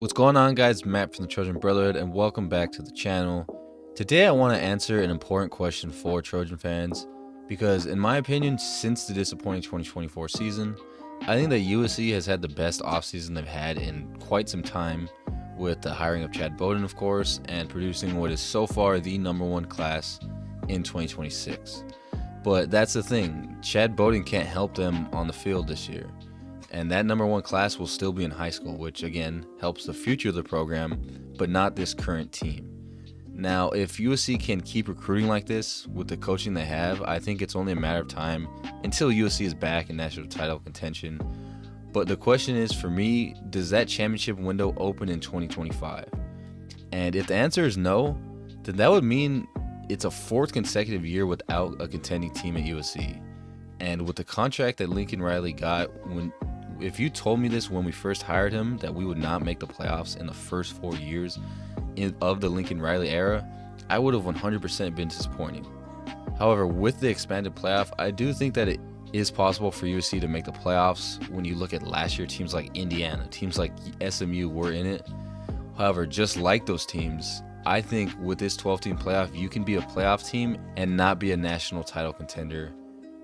What's going on, guys? Matt from the Trojan Brotherhood, and welcome back to the channel. Today I want to answer an important question for Trojan fans because, in my opinion, since the disappointing 2024 season, I think that USC has had the best offseason they've had in quite some time, with the hiring of Chad Bowden, of course, and producing what is so far the #1 class in 2026. But that's the thing, Chad Bowden can't help them on the field this year. And that #1 class will still be in high school, which again helps the future of the program, but not this current team. Now, if USC can keep recruiting like this with the coaching they have, I think it's only a matter of time until USC is back in national title contention. But the question is, for me, does that championship window open in 2025? And if the answer is no, then that would mean it's a fourth consecutive year without a contending team at USC. And with the contract that Lincoln Riley got, if you told me this when we first hired him, that we would not make the playoffs in the first 4 years of the Lincoln Riley era, I would have 100% been disappointed. However, with the expanded playoff, I do think that it is possible for USC to make the playoffs. When you look at last year, teams like Indiana, teams like SMU were in it. However, just like those teams, I think with this 12-team playoff, you can be a playoff team and not be a national title contender.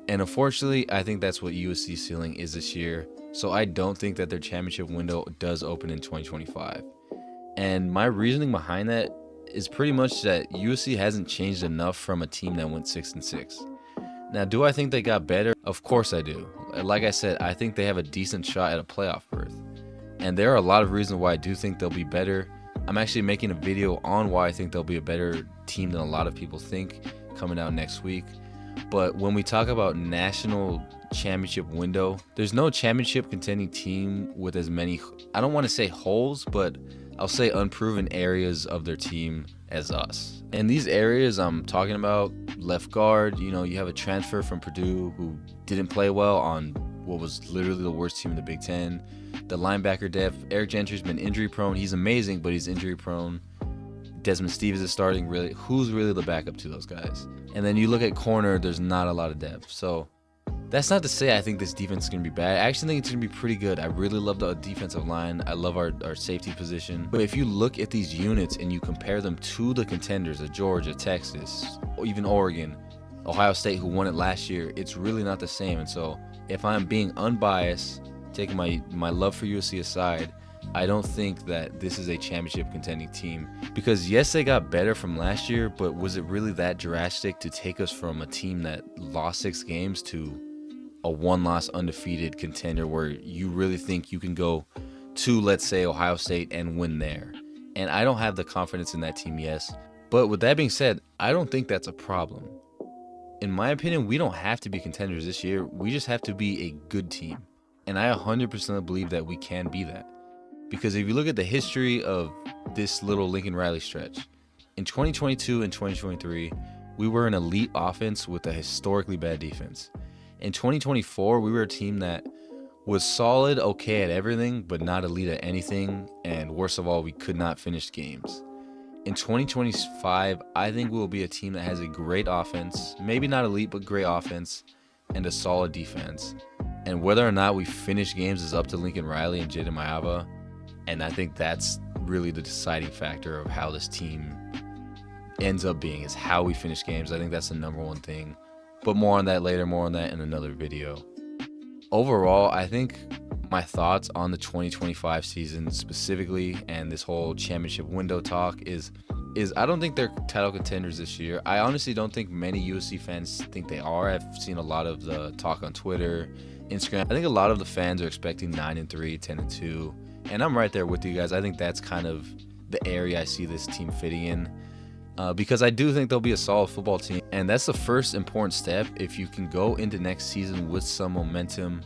And unfortunately, I think that's what USC's ceiling is this year. So I don't think that their championship window does open in 2025. And my reasoning behind that is pretty much that USC hasn't changed enough from a team that went 6-6. Now, do I think they got better? Of course I do. Like I said, I think they have a decent shot at a playoff berth. And there are a lot of reasons why I do think they'll be better. I'm actually making a video on why I think they'll be a better team than a lot of people think coming out next week. But when we talk about national championship window, there's no championship contending team with as many, I don't want to say holes, but I'll say unproven areas of their team as us. And these areas I'm talking about, left guard, you have a transfer from Purdue who didn't play well on what was literally the worst team in the Big Ten. The linebacker depth, Eric Gentry's been injury prone. He's amazing, but he's injury prone. Desmond Stevens is starting. Really, who's really the backup to those guys? And then you look at corner, there's not a lot of depth. So that's not to say I think this defense is going to be bad. I actually think it's going to be pretty good. I really love the defensive line. I love our safety position. But if you look at these units and you compare them to the contenders of Georgia, Texas, or even Oregon, Ohio State, who won it last year, it's really not the same. And so if I'm being unbiased, taking my love for USC aside, I don't think that this is a championship contending team, because yes, they got better from last year, but was it really that drastic to take us from a team that lost 6 games to a 1-loss undefeated contender where you really think you can go to, let's say, Ohio State and win there? And I don't have the confidence in that team, yes. But with that being said, I don't think that's a problem. In my opinion, we don't have to be contenders this year. We just have to be a good team. And I 100% believe that we can be that. Because if you look at the history of this little Lincoln Riley stretch, in 2022 and 2023, we were an elite offense with a historically bad defense. In 2024, we were a team that was solid, okay at everything, but not elite at anything. And worst of all, we could not finish games. In 2025, I think we'll be a team that has a great offense, maybe not elite, but great offense, and a solid defense. And whether or not we finish games is up to Lincoln Riley and Jaden Mayava. And I think that's really the deciding factor of how this team ends up being, is how we finish games. I think that's the #1 thing. But more on that later, more on that in another video. Overall, I think my thoughts on the 2025 season specifically, and this whole championship window talk, is I don't think they're title contenders this year. I honestly don't think many USC fans think they are. I've seen a lot of the talk on Twitter, Instagram. I think a lot of the fans are expecting 9-3, 10-2. And I'm right there with you guys. I think that's kind of the area I see this team fitting in, because I do think they'll be a solid football team. And that's the first important step. If you can go into next season with some momentum,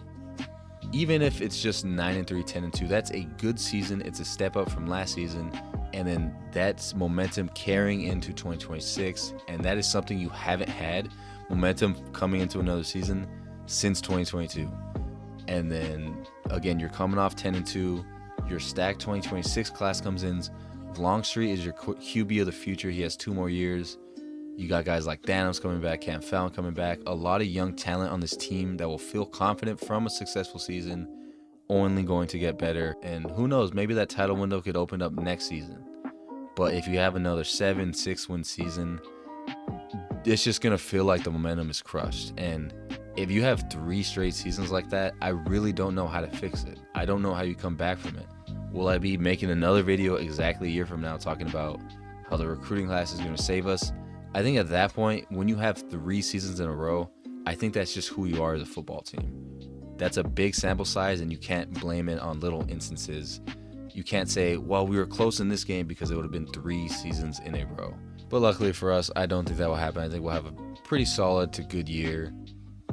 even if it's just 9-3, 10-2, that's a good season. It's a step up from last season. And then that's momentum carrying into 2026. And that is something you haven't had, momentum coming into another season, since 2022. And then, again, you're coming off 10-2. Your stacked 2026 class comes in. Longstreet is your QB of the future. He has 2 more years. You got guys like Danums coming back, Cam Fallon coming back. A lot of young talent on this team that will feel confident from a successful season. only going to get better. And who knows, maybe that title window could open up next season. But if you have another 7-6 win season, it's just going to feel like the momentum is crushed. And if you have 3 straight seasons like that, I really don't know how to fix it. I don't know how you come back from it. Will I be making another video exactly a year from now talking about how the recruiting class is going to save us? I think at that point, when you have 3 seasons in a row, I think that's just who you are as a football team. That's a big sample size, and you can't blame it on little instances. You can't say, well, we were close in this game because it would have been 3 seasons in a row. But luckily for us, I don't think that will happen. I think we'll have a pretty solid to good year.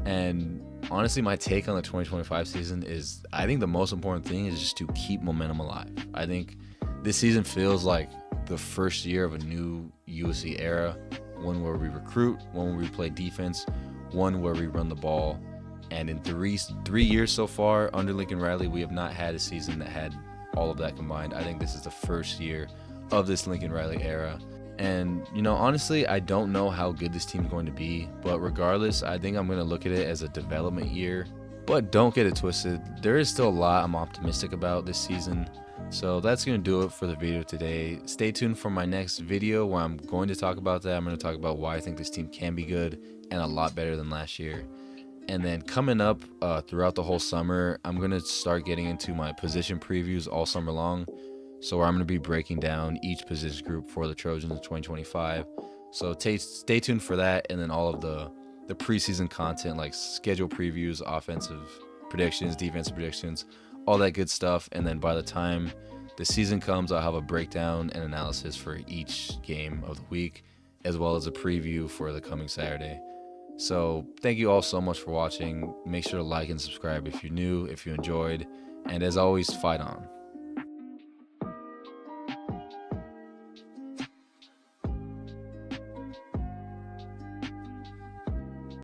And honestly, my take on the 2025 season is I think the most important thing is just to keep momentum alive. I think this season feels like the first year of a new USC era, one where we recruit, one where we play defense, one where we run the ball. And in three years so far under Lincoln Riley, we have not had a season that had all of that combined. I think this is the first year of this Lincoln Riley era. And, honestly, I don't know how good this team is going to be, but regardless, I think I'm going to look at it as a development year. But don't get it twisted. There is still a lot I'm optimistic about this season. So that's going to do it for the video today. Stay tuned for my next video where I'm going to talk about that. I'm going to talk about why I think this team can be good and a lot better than last year. And then coming up throughout the whole summer, I'm going to start getting into my position previews all summer long. So I'm going to be breaking down each position group for the Trojans in 2025. So stay tuned for that, and then all of the preseason content like schedule previews, offensive predictions, defensive predictions, all that good stuff. And then by the time the season comes, I'll have a breakdown and analysis for each game of the week, as well as a preview for the coming Saturday. So thank you all so much for watching. Make sure to like and subscribe if you're new, if you enjoyed. And as always, fight on.